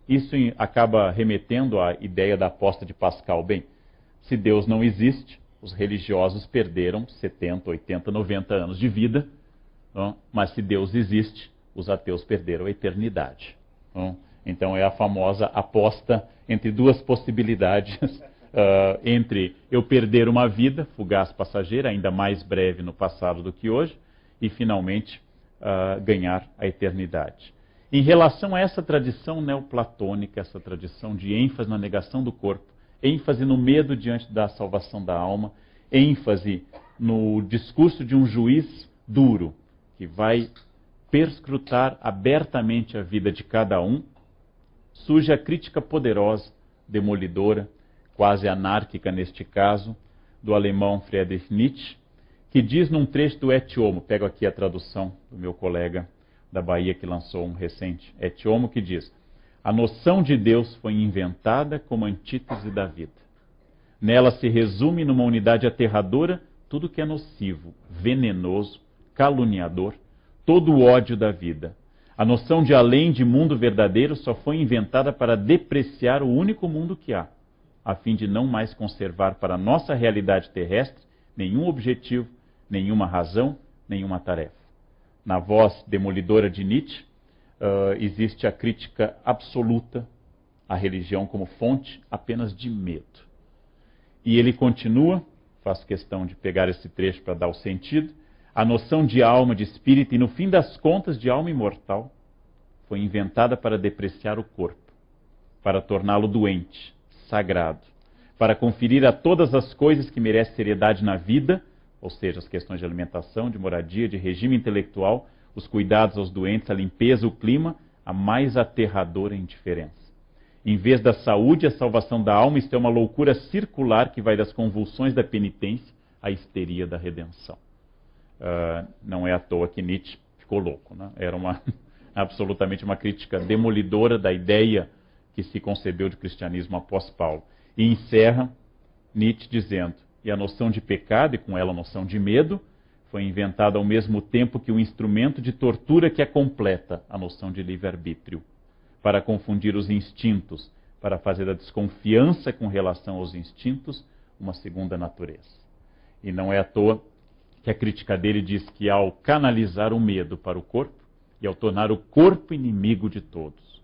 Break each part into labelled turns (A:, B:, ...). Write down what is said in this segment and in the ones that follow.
A: Isso acaba remetendo à ideia da aposta de Pascal. Bem, se Deus não existe, os religiosos perderam 70, 80, 90 anos de vida, não? Mas se Deus existe, os ateus perderam a eternidade. Não? Então é a famosa aposta entre duas possibilidades, entre eu perder uma vida fugaz, passageira, ainda mais breve no passado do que hoje, e finalmente ganhar a eternidade. Em relação a essa tradição neoplatônica, essa tradição de ênfase na negação do corpo, ênfase no medo diante da salvação da alma, ênfase no discurso de um juiz duro, que vai perscrutar abertamente a vida de cada um, surge a crítica poderosa, demolidora, quase anárquica neste caso, do alemão Friedrich Nietzsche, que diz num trecho do Et Homo, pego aqui a tradução do meu colega da Bahia que lançou um recente Et Homo, que diz: a noção de Deus foi inventada como antítese da vida. Nela se resume numa unidade aterradora tudo que é nocivo, venenoso, caluniador, todo o ódio da vida. A noção de além de mundo verdadeiro só foi inventada para depreciar o único mundo que há, a fim de não mais conservar para a nossa realidade terrestre nenhum objetivo, nenhuma razão, nenhuma tarefa. Na voz demolidora de Nietzsche, existe a crítica absoluta à religião como fonte apenas de medo. E ele continua, faço questão de pegar esse trecho para dar o sentido, a noção de alma, de espírito e, no fim das contas, de alma imortal, foi inventada para depreciar o corpo, para torná-lo doente, sagrado, para conferir a todas as coisas que merecem seriedade na vida, ou seja, as questões de alimentação, de moradia, de regime intelectual, os cuidados aos doentes, a limpeza, o clima, a mais aterradora indiferença. Em vez da saúde e a salvação da alma, isto é uma loucura circular que vai das convulsões da penitência à histeria da redenção. Não é à toa que Nietzsche ficou louco, né? Era absolutamente uma crítica demolidora da ideia que se concebeu de cristianismo após Paulo. E encerra Nietzsche dizendo: e a noção de pecado, e com ela a noção de medo, foi inventada ao mesmo tempo que o instrumento de tortura que a completa, a noção de livre-arbítrio, para confundir os instintos, para fazer da desconfiança com relação aos instintos uma segunda natureza. E não é à toa que a crítica dele diz que ao canalizar o medo para o corpo e ao tornar o corpo inimigo de todos,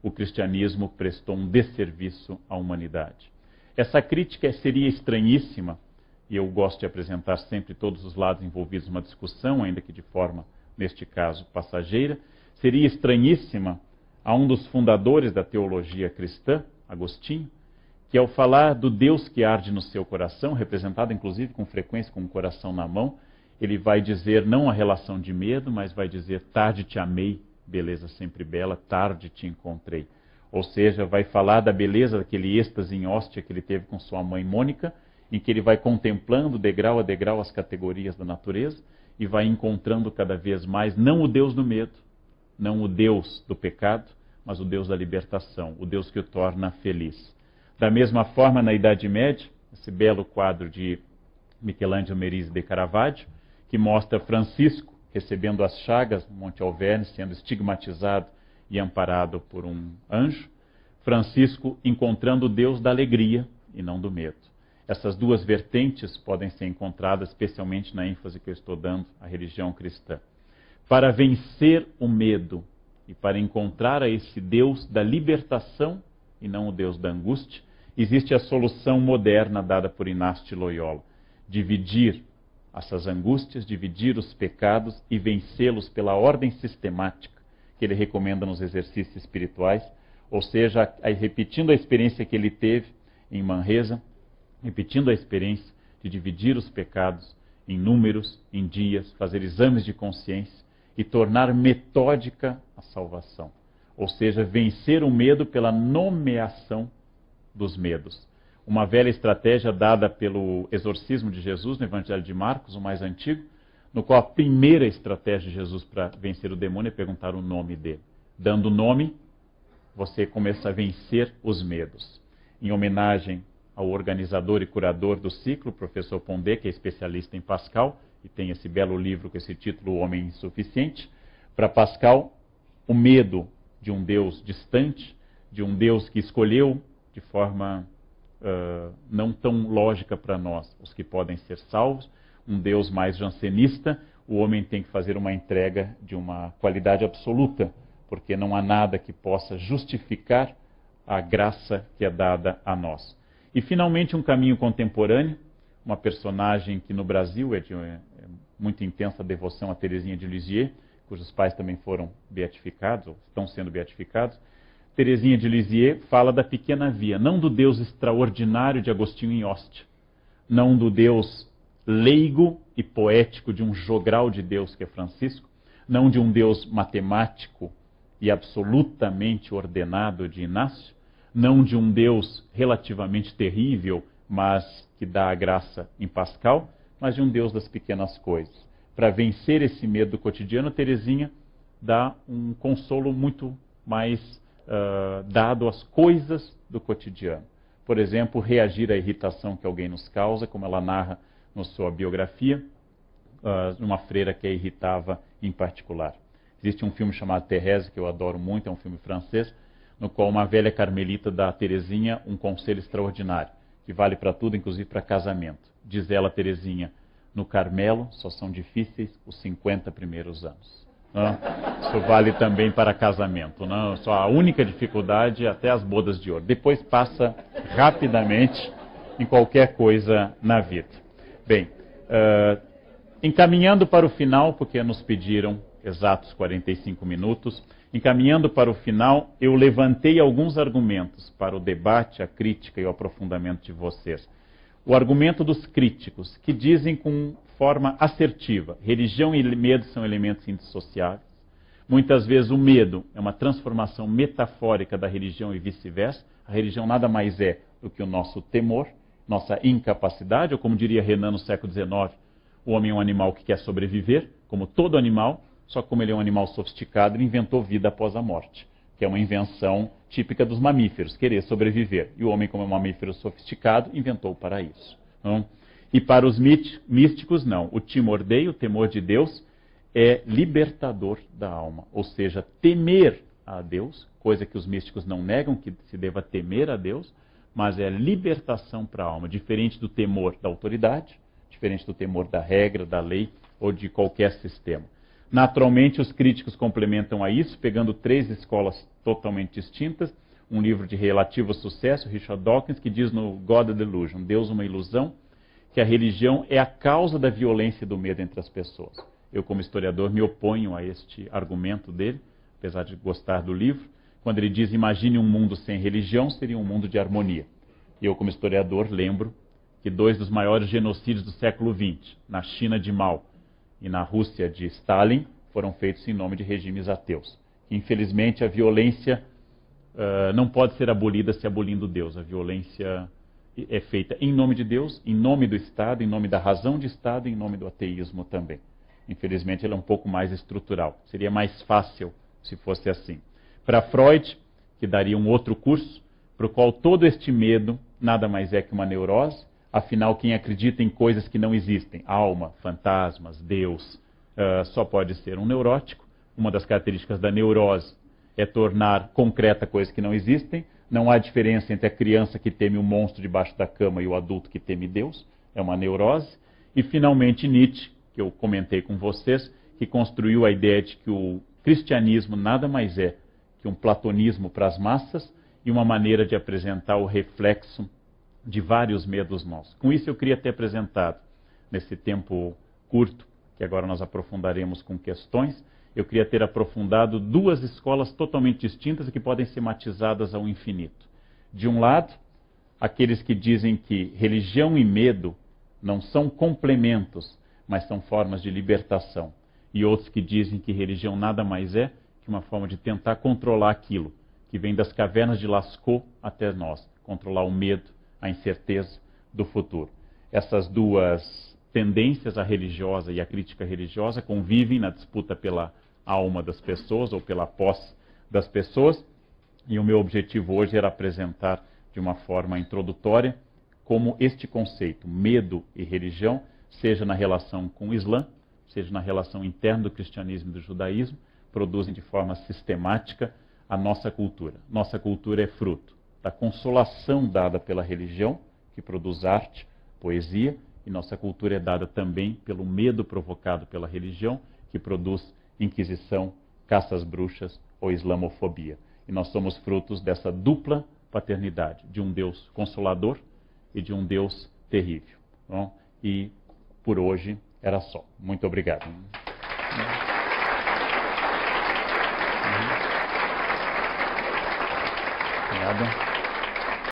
A: o cristianismo prestou um desserviço à humanidade. Essa crítica seria estranhíssima, e eu gosto de apresentar sempre todos os lados envolvidos numa discussão, ainda que de forma, neste caso, passageira, seria estranhíssima a um dos fundadores da teologia cristã, Agostinho, que ao falar do Deus que arde no seu coração, representado inclusive com frequência com o coração na mão, ele vai dizer não a relação de medo, mas vai dizer: tarde te amei, beleza sempre bela, tarde te encontrei. Ou seja, vai falar da beleza daquele êxtase em hóstia que ele teve com sua mãe Mônica, em que ele vai contemplando degrau a degrau as categorias da natureza e vai encontrando cada vez mais não o Deus do medo, não o Deus do pecado, mas o Deus da libertação, o Deus que o torna feliz. Da mesma forma, na Idade Média, esse belo quadro de Michelangelo Merisi de Caravaggio, que mostra Francisco recebendo as chagas no Monte Alverne, sendo estigmatizado e amparado por um anjo, Francisco encontrando o Deus da alegria e não do medo. Essas duas vertentes podem ser encontradas especialmente na ênfase que eu estou dando à religião cristã. Para vencer o medo e para encontrar a esse Deus da libertação e não o Deus da angústia, existe a solução moderna dada por Inácio de Loyola: dividir essas angústias, dividir os pecados e vencê-los pela ordem sistemática que ele recomenda nos exercícios espirituais, ou seja, repetindo a experiência que ele teve em Manresa, repetindo a experiência de dividir os pecados em números, em dias, fazer exames de consciência e tornar metódica a salvação. Ou seja, vencer o medo pela nomeação dos medos. Uma velha estratégia dada pelo exorcismo de Jesus no Evangelho de Marcos, o mais antigo, no qual a primeira estratégia de Jesus para vencer o demônio é perguntar o nome dele. Dando o nome, você começa a vencer os medos. Em homenagem ao organizador e curador do ciclo, o professor Pondé, que é especialista em Pascal, e tem esse belo livro com esse título, O Homem Insuficiente. Para Pascal, o medo de um Deus distante de um Deus que escolheu de forma não tão lógica para nós os que podem ser salvos, um Deus mais jansenista. O homem tem que fazer uma entrega de uma qualidade absoluta, porque não há nada que possa justificar a graça que é dada a nós. E finalmente um caminho contemporâneo, uma personagem que no Brasil é de muito intensa devoção a Teresinha de Lisieux, cujos pais também foram beatificados, ou estão sendo beatificados. Teresinha de Lisieux fala da pequena via, não do Deus extraordinário de Agostinho em Ostia, não do Deus leigo e poético de um jogral de Deus que é Francisco, não de um Deus matemático e absolutamente ordenado de Inácio, não de um Deus relativamente terrível, mas que dá a graça em Pascal, mas de um Deus das pequenas coisas. Para vencer esse medo do cotidiano, Teresinha dá um consolo muito mais dado às coisas do cotidiano. Por exemplo, reagir à irritação que alguém nos causa, como ela narra na sua biografia, uma freira que a irritava em particular. Existe um filme chamado Thérèse, que eu adoro muito, é um filme francês, no qual uma velha carmelita dá a Teresinha um conselho extraordinário, que vale para tudo, inclusive para casamento. Diz ela, Teresinha, no Carmelo só são difíceis os 50 primeiros anos. Não? Isso vale também para casamento. Não? Só a única dificuldade é até as bodas de ouro. Depois passa rapidamente em qualquer coisa na vida. Bem, encaminhando para o final, porque nos pediram exatos 45 minutos, encaminhando para o final, eu levantei alguns argumentos para o debate, a crítica e o aprofundamento de vocês. O argumento dos críticos, que dizem com forma assertiva, religião e medo são elementos indissociáveis. Muitas vezes o medo é uma transformação metafórica da religião e vice-versa. A religião nada mais é do que o nosso temor, nossa incapacidade, ou como diria Renan no século XIX, o homem é um animal que quer sobreviver, como todo animal, só que como ele é um animal sofisticado, ele inventou vida após a morte, que é uma invenção típica dos mamíferos, querer sobreviver. E o homem, como é um mamífero sofisticado, inventou o paraíso. Não? E para os místicos, não. O timor Dei, o temor de Deus, é libertador da alma. Ou seja, temer a Deus, coisa que os místicos não negam, que se deva temer a Deus, mas é libertação para a alma, diferente do temor da autoridade, diferente do temor da regra, da lei ou de qualquer sistema. Naturalmente, os críticos complementam a isso, pegando 3 escolas totalmente distintas. Um livro de relativo sucesso, Richard Dawkins, que diz no God a Delusion, Deus uma ilusão, que a religião é a causa da violência e do medo entre as pessoas. Eu, como historiador, me oponho a este argumento dele, apesar de gostar do livro. Quando ele diz, imagine um mundo sem religião, seria um mundo de harmonia. Eu, como historiador, lembro que 2 dos maiores genocídios do século XX, na China de Mao e na Rússia de Stalin, foram feitos em nome de regimes ateus. Infelizmente, a violência não pode ser abolida se abolindo Deus. A violência é feita em nome de Deus, em nome do Estado, em nome da razão de Estado e em nome do ateísmo também. Infelizmente, ela é um pouco mais estrutural. Seria mais fácil se fosse assim. Para Freud, que daria um outro curso, para o qual todo este medo nada mais é que uma neurose. Afinal, quem acredita em coisas que não existem, alma, fantasmas, Deus, só pode ser um neurótico. Uma das características da neurose é tornar concreta coisas que não existem. Não há diferença entre a criança que teme o monstro debaixo da cama e o adulto que teme Deus. É uma neurose. E, finalmente, Nietzsche, que eu comentei com vocês, que construiu a ideia de que o cristianismo nada mais é que um platonismo para as massas e uma maneira de apresentar o reflexo de vários medos nossos. Com isso eu queria ter apresentado, nesse tempo curto, que agora nós aprofundaremos com questões, eu queria ter aprofundado 2 escolas totalmente distintas e que podem ser matizadas ao infinito. De um lado, aqueles que dizem que religião e medo não são complementos, mas são formas de libertação. E outros que dizem que religião nada mais é que uma forma de tentar controlar aquilo que vem das cavernas de Lascaux até nós, controlar o medo, a incerteza do futuro. Essas 2 tendências, a religiosa e a crítica religiosa, convivem na disputa pela alma das pessoas ou pela posse das pessoas. E o meu objetivo hoje era apresentar de uma forma introdutória como este conceito, medo e religião, seja na relação com o Islã, seja na relação interna do cristianismo e do judaísmo, produzem de forma sistemática a nossa cultura. Nossa cultura é fruto da consolação dada pela religião, que produz arte, poesia, e nossa cultura é dada também pelo medo provocado pela religião, que produz inquisição, caça às bruxas ou islamofobia. E nós somos frutos dessa dupla paternidade, de um Deus consolador e de um Deus terrível. Bom, e por hoje era só. Muito obrigado. Obrigado.